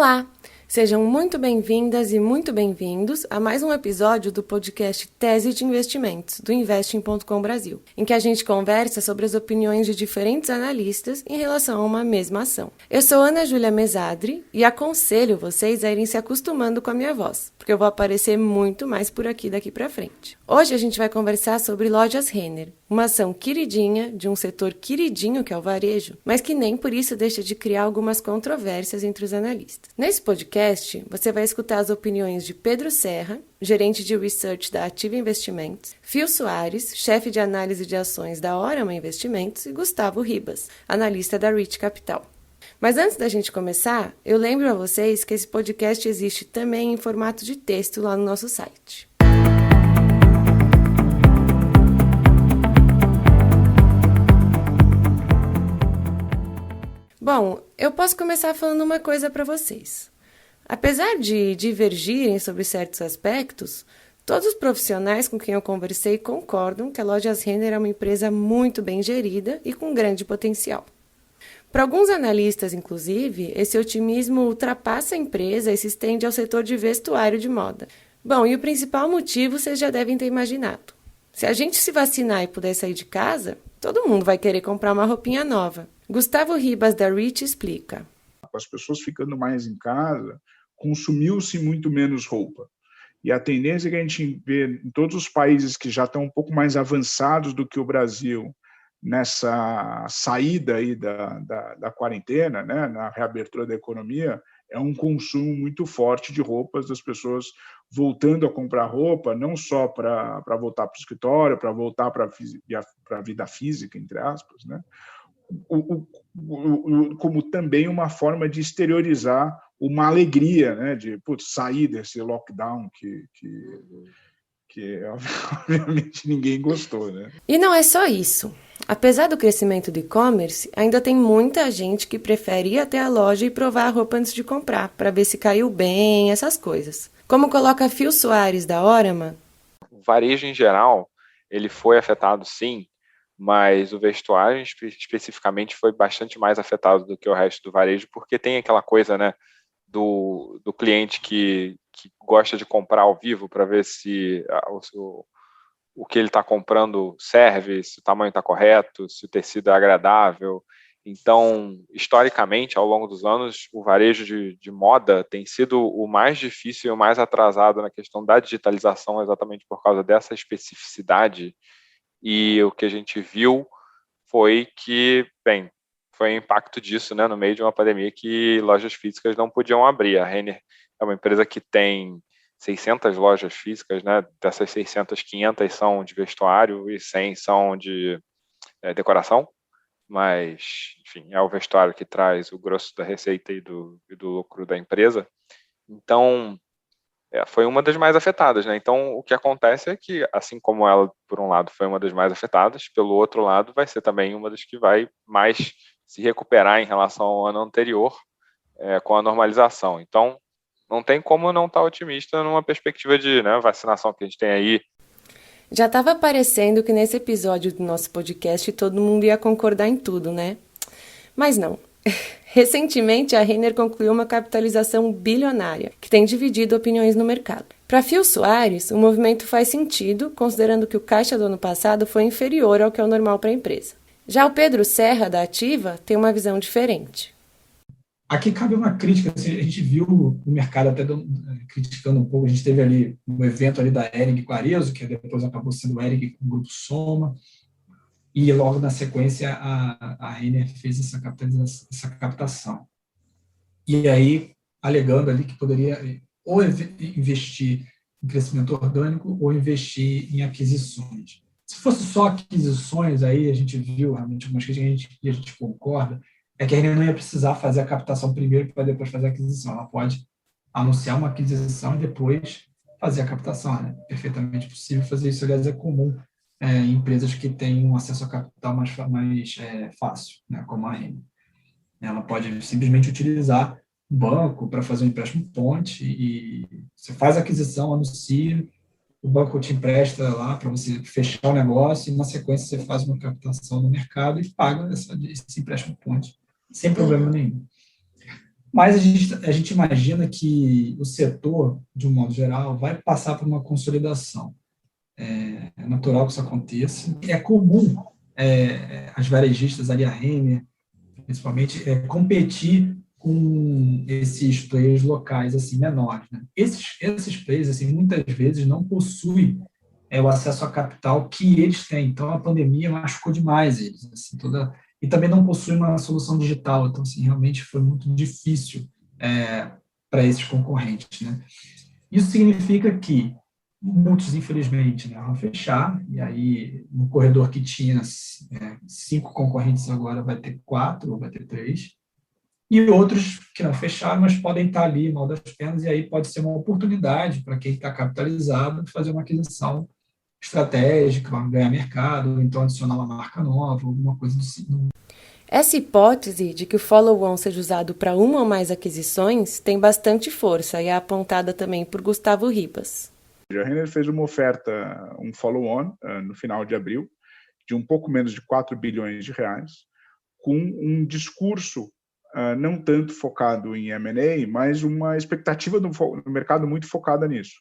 Olá! Sejam muito bem-vindas e muito bem-vindos a mais um episódio do podcast Tese de Investimentos, do Investing.com Brasil, em que a gente conversa sobre as opiniões de diferentes analistas em relação a uma mesma ação. Eu sou Ana Júlia Mesadri e aconselho vocês a irem se acostumando com a minha voz, porque eu vou aparecer muito mais por aqui daqui para frente. Hoje a gente vai conversar sobre Lojas Renner, uma ação queridinha de um setor queridinho que é o varejo, mas que nem por isso deixa de criar algumas controvérsias entre os analistas. Nesse podcast, você vai escutar as opiniões de Pedro Serra, gerente de Research da Ativa Investimentos, Phil Soares, chefe de análise de ações da Orama Investimentos e Gustavo Ribas, analista da Rich Capital. Mas antes da gente começar, eu lembro a vocês que esse podcast existe também em formato de texto lá no nosso site. Bom, eu posso começar falando uma coisa para vocês. Apesar de divergirem sobre certos aspectos, todos os profissionais com quem eu conversei concordam que a Lojas Renner é uma empresa muito bem gerida e com grande potencial. Para alguns analistas, inclusive, esse otimismo ultrapassa a empresa e se estende ao setor de vestuário de moda. Bom, e o principal motivo vocês já devem ter imaginado. Se a gente se vacinar e puder sair de casa, todo mundo vai querer comprar uma roupinha nova. Gustavo Ribas, da Rich, explica. As pessoas ficando mais em casa, consumiu-se muito menos roupa. E a tendência que a gente vê em todos os países que já estão um pouco mais avançados do que o Brasil, nessa saída aí da quarentena, né, na reabertura da economia, é um consumo muito forte de roupas, das pessoas voltando a comprar roupa, não só para voltar para o escritório, para voltar para a vida física, entre aspas, né? Como também uma forma de exteriorizar uma alegria, né, de sair desse lockdown que obviamente ninguém gostou, né? E não é só isso. Apesar do crescimento do e-commerce, ainda tem muita gente que prefere ir até a loja e provar a roupa antes de comprar, para ver se caiu bem, essas coisas. Como coloca Phil Soares, da Orama. O varejo em geral, ele foi afetado sim, mas o vestuário especificamente foi bastante mais afetado do que o resto do varejo, porque tem aquela coisa, né, do cliente que gosta de comprar ao vivo para ver se o que ele está comprando serve, se o tamanho está correto, se o tecido é agradável. Então, historicamente, ao longo dos anos, o varejo de moda tem sido o mais difícil e o mais atrasado na questão da digitalização, exatamente por causa dessa especificidade. E o que a gente viu foi que, foi o impacto disso, né, no meio de uma pandemia que lojas físicas não podiam abrir. A Renner é uma empresa que tem 600 lojas físicas, né, dessas 600, 500 são de vestuário e 100 são de decoração, mas, enfim, é o vestuário que traz o grosso da receita e do lucro da empresa. Então, foi uma das mais afetadas, né? Então, o que acontece é que, assim como ela, por um lado, foi uma das mais afetadas, pelo outro lado, vai ser também uma das que vai mais se recuperar em relação ao ano anterior, com a normalização. Então, não tem como não estar otimista numa perspectiva de, né, vacinação que a gente tem aí. Já estava parecendo que nesse episódio do nosso podcast todo mundo ia concordar em tudo, né? Mas não. Recentemente, a Renner concluiu uma capitalização bilionária, que tem dividido opiniões no mercado. Para Phil Soares, o movimento faz sentido, considerando que o caixa do ano passado foi inferior ao que é o normal para a empresa. Já o Pedro Serra, da Ativa, tem uma visão diferente. Aqui cabe uma crítica, assim, a gente viu o mercado até criticando um pouco, a gente teve ali um evento ali da Hering com a Arezzo, que depois acabou sendo o Hering com o Grupo Soma, e logo na sequência a Renner fez essa captação. E aí, alegando ali que poderia ou investir em crescimento orgânico ou investir em aquisições. Se fosse só aquisições, aí a gente viu realmente algumas coisas que a gente concorda, é que a Renner não ia precisar fazer a captação primeiro para depois fazer a aquisição. Ela pode anunciar uma aquisição e depois fazer a captação. É perfeitamente possível fazer isso, aliás, é comum em empresas que têm um acesso a capital mais fácil, né, como a Renner. Ela pode simplesmente utilizar o banco para fazer um empréstimo ponte e você faz a aquisição, anuncia, o banco te empresta lá para você fechar o negócio e, na sequência, você faz uma captação no mercado e paga esse empréstimo ponte, sem problema nenhum. Mas a gente imagina que o setor, de um modo geral, vai passar por uma consolidação. É natural que isso aconteça. É comum as varejistas ali, a Renner, principalmente, competir com esses players locais assim menores, né? Esses players assim muitas vezes não possuem o acesso a capital que eles têm. Então a pandemia machucou demais eles, assim, e também não possuem uma solução digital. Então assim realmente foi muito difícil para esses concorrentes, né? Isso significa que muitos, infelizmente, né, vão fechar, e aí no corredor que tinha 5 concorrentes agora vai ter 4 ou vai ter 3, e outros que não fecharam, mas podem estar ali mal das pernas, e aí pode ser uma oportunidade para quem está capitalizado de fazer uma aquisição estratégica, ganhar mercado, ou então adicionar uma marca nova, alguma coisa do tipo. Essa hipótese de que o follow-on seja usado para uma ou mais aquisições tem bastante força e é apontada também por Gustavo Ribas. A Renner fez uma oferta, um follow-on, no final de abril, de um pouco menos de 4 bilhões de reais, com um discurso não tanto focado em M&A, mas uma expectativa do mercado muito focada nisso.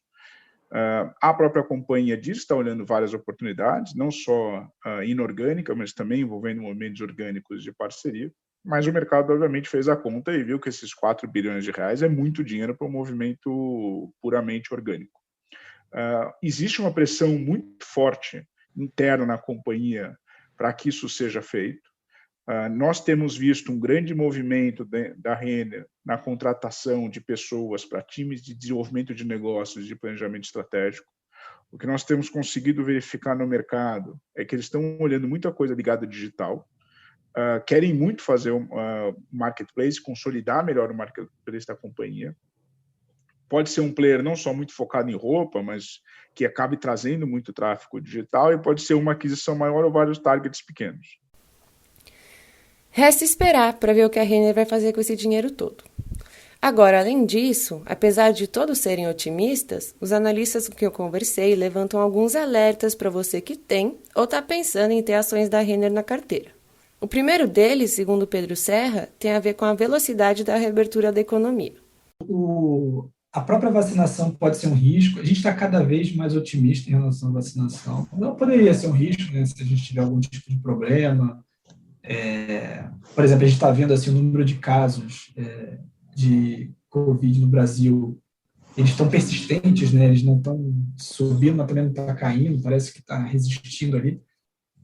A própria companhia diz que está olhando várias oportunidades, não só inorgânica, mas também envolvendo movimentos orgânicos de parceria. Mas o mercado, obviamente, fez a conta e viu que esses 4 bilhões de reais é muito dinheiro para um movimento puramente orgânico. Existe uma pressão muito forte interna na companhia para que isso seja feito. Nós temos visto um grande movimento da Renner na contratação de pessoas para times de desenvolvimento de negócios, de planejamento estratégico. O que nós temos conseguido verificar no mercado é que eles estão olhando muita coisa ligada ao digital, querem muito fazer o marketplace, consolidar melhor o marketplace da companhia. Pode ser um player não só muito focado em roupa, mas que acabe trazendo muito tráfego digital, e pode ser uma aquisição maior ou vários targets pequenos. Resta esperar para ver o que a Renner vai fazer com esse dinheiro todo. Agora, além disso, apesar de todos serem otimistas, os analistas com que eu conversei levantam alguns alertas para você que tem ou está pensando em ter ações da Renner na carteira. O primeiro deles, segundo Pedro Serra, tem a ver com a velocidade da reabertura da economia. A própria vacinação pode ser um risco. A gente está cada vez mais otimista em relação à vacinação. Não poderia ser um risco, né, se a gente tiver algum tipo de problema. Por exemplo, a gente está vendo assim, o número de casos de Covid no Brasil, eles estão persistentes, né? Eles não estão subindo, mas também não está caindo, parece que está resistindo ali.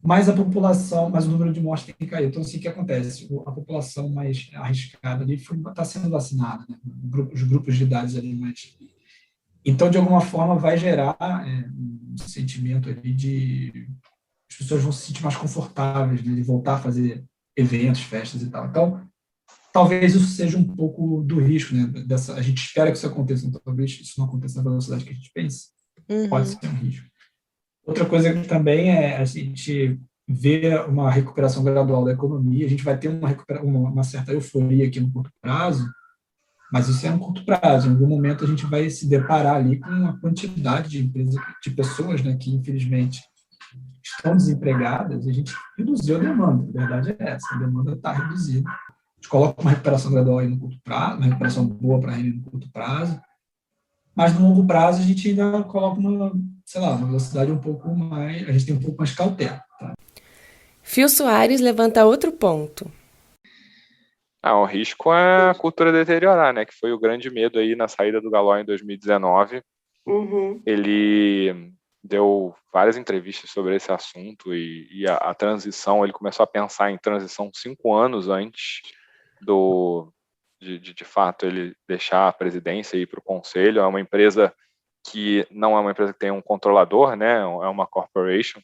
Mas mas o número de mortes tem caído. Então, assim, o que acontece? A população mais arriscada ali está sendo vacinada, né? Os grupos de idades ali mais. Então, de alguma forma, vai gerar um sentimento ali de as pessoas vão se sentir mais confortáveis, né, de voltar a fazer eventos, festas e tal. Então, talvez isso seja um pouco do risco, né? A gente espera que isso aconteça, então talvez isso não aconteça na velocidade que a gente pensa. Pode ser um risco. Outra coisa que também a gente vê uma recuperação gradual da economia. A gente vai ter uma certa euforia aqui no curto prazo, mas isso é no curto prazo. Em algum momento a gente vai se deparar ali com uma quantidade de empresas, de pessoas, né, que infelizmente estão desempregadas, e a gente reduziu a demanda. A verdade é essa, a demanda está reduzida. A gente coloca uma recuperação gradual aí no curto prazo, uma recuperação boa para a renda no curto prazo, mas no longo prazo a gente ainda coloca uma velocidade um pouco mais, a gente tem um pouco mais cautela. Tá? Fio Soares levanta outro ponto. O risco é a cultura deteriorar, né? Que foi o grande medo aí na saída do Galó em 2019. Ele deu várias entrevistas sobre esse assunto e a transição, ele começou a pensar em transição 5 anos antes de fato ele deixar a presidência e ir para o conselho. É uma empresa que não é uma empresa que tem um controlador, né? É uma corporation.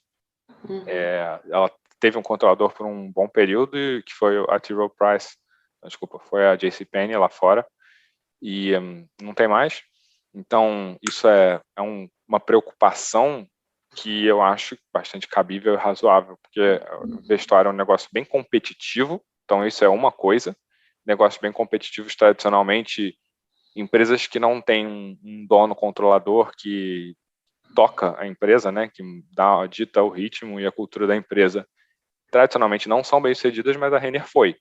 Ela teve um controlador por um bom período, que foi a T. Rowe Price, foi a JCPenney lá fora, e não tem mais. Então, isso é uma preocupação que eu acho bastante cabível e razoável, porque o vestuário é um negócio bem competitivo, então isso é uma coisa. Negócios bem competitivos, tradicionalmente, empresas que não têm um dono controlador que toca a empresa, né, que dita o ritmo e a cultura da empresa, tradicionalmente não são bem-sucedidas, mas a Renner foi.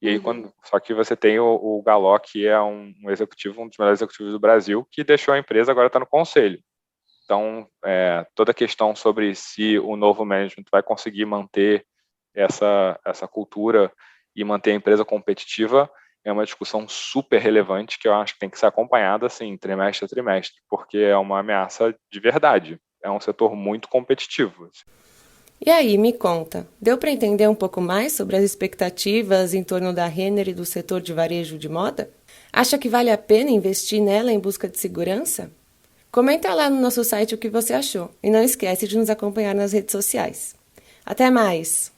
E aí, só que você tem o Galó, que é um executivo, um dos melhores executivos do Brasil, que deixou a empresa, agora está no conselho. Então, toda a questão sobre se o novo management vai conseguir manter essa cultura e manter a empresa competitiva é uma discussão super relevante que eu acho que tem que ser acompanhada assim, trimestre a trimestre, porque é uma ameaça de verdade. É um setor muito competitivo. E aí, me conta, deu para entender um pouco mais sobre as expectativas em torno da Renner e do setor de varejo de moda? Acha que vale a pena investir nela em busca de segurança? Comenta lá no nosso site o que você achou e não esquece de nos acompanhar nas redes sociais. Até mais!